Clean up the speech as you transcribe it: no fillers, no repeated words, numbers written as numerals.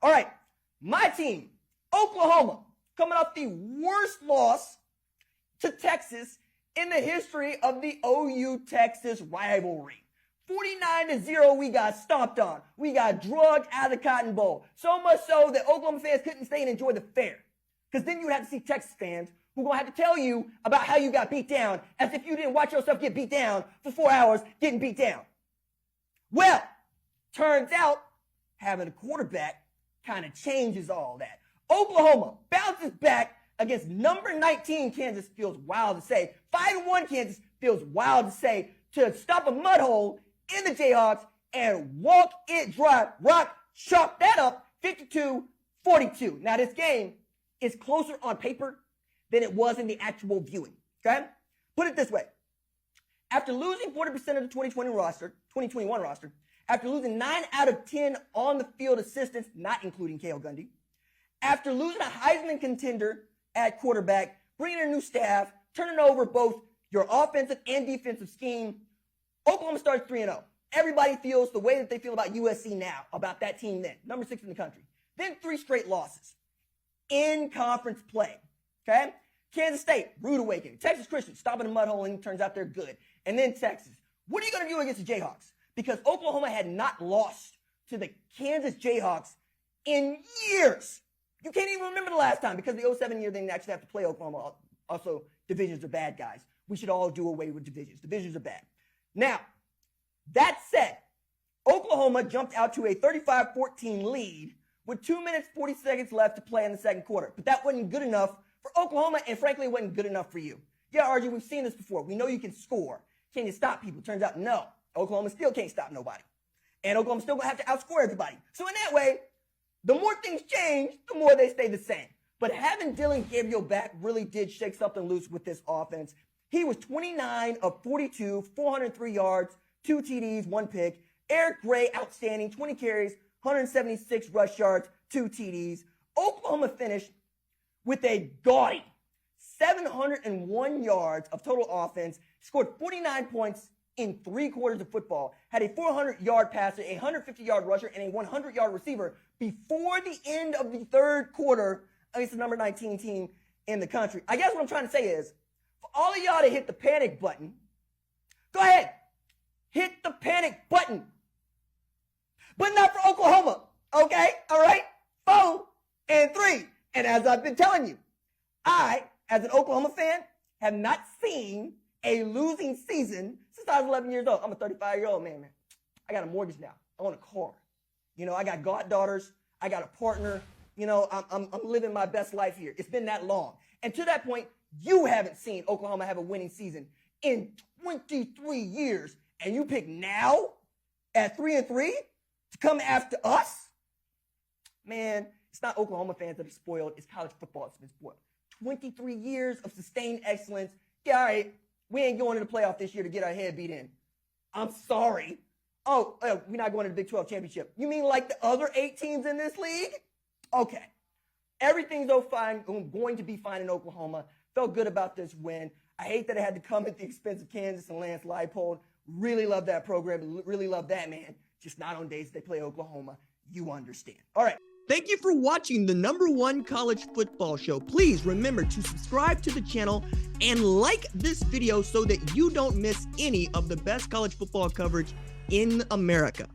All right, my team, Oklahoma, coming off the worst loss to Texas in the history of the OU-Texas rivalry. 49-0, we got stomped on. We got drugged out of the Cotton Bowl. So much so that Oklahoma fans couldn't stay and enjoy the fair. Because then you would have to see Texas fans who are going to have to tell you about how you got beat down as if you didn't watch yourself get beat down for 4 hours getting beat down. Well, turns out having a quarterback kind of changes all that. Oklahoma bounces back against number 19 Kansas, feels wild to say. 5-1 Kansas feels wild to say, to stop a mud hole in the Jayhawks and walk it dry. Rock, chalk that up, 52-42. Now this game is closer on paper than it was in the actual viewing, okay? Put it this way. After losing 40% of the 2021 roster, after losing 9 out of 10 on the field assistants, not including Cale Gundy, after losing a Heisman contender at quarterback, bringing in a new staff, turning over both your offensive and defensive scheme, Oklahoma starts 3-0. Everybody feels the way that they feel about USC now, about that team then, number 6 in the country. Then 3 straight losses in conference play, okay? Kansas State, rude awakening. Texas Christian, stopping a mud hole, and it turns out they're good. And then Texas. What are you going to do against the Jayhawks? Because Oklahoma had not lost to the Kansas Jayhawks in years. You can't even remember the last time because the 07 year they didn't actually have to play Oklahoma. Also, divisions are bad, guys. We should all do away with divisions. Divisions are bad. Now, that said, Oklahoma jumped out to a 35-14 lead with 2 minutes, 40 seconds left to play in the second quarter. But that wasn't good enough for Oklahoma, and frankly, it wasn't good enough for you. Yeah, RG, we've seen this before. We know you can score. Can you stop people? Turns out, no. Oklahoma still can't stop nobody. And Oklahoma's still going to have to outscore everybody. So in that way, the more things change, the more they stay the same. But having Dillon Gabriel back really did shake something loose with this offense. He was 29 of 42, 403 yards, 2 TDs, 1 pick. Eric Gray, outstanding, 20 carries, 176 rush yards, 2 TDs. Oklahoma finished with a gaudy 701 yards of total offense, scored 49 points in 3 quarters of football, had a 400-yard passer, a 150-yard rusher, and a 100-yard receiver before the end of the third quarter against the number 19 team in the country. I guess what I'm trying to say is, for all of y'all to hit the panic button, go ahead, hit the panic button. But not for Oklahoma, okay? All right? 4 and 3. And as I've been telling you, I, as an Oklahoma fan, have not seen a losing season since I was 11 years old. I'm a 35-year-old man. I got a mortgage now. I own a car. You know, I got goddaughters. I got a partner. You know, I'm living my best life here. It's been that long. And to that point, you haven't seen Oklahoma have a winning season in 23 years. And you pick now at 3 and 3 to come after us? Man, it's not Oklahoma fans that are spoiled. It's college football that's been spoiled. 23 years of sustained excellence. Yeah, all right. We ain't going to the playoff this year to get our head beat in. I'm sorry. Oh, we're not going to the Big 12 championship. You mean like the other 8 teams in this league? Okay. Everything's fine, going to be fine in Oklahoma. Felt good about this win. I hate that it had to come at the expense of Kansas and Lance Leipold. Really love that program. Really love that man. Just not on days they play Oklahoma. You understand. All right. Thank you for watching the #1 college football show. Please remember to subscribe to the channel and like this video so that you don't miss any of the best college football coverage in America.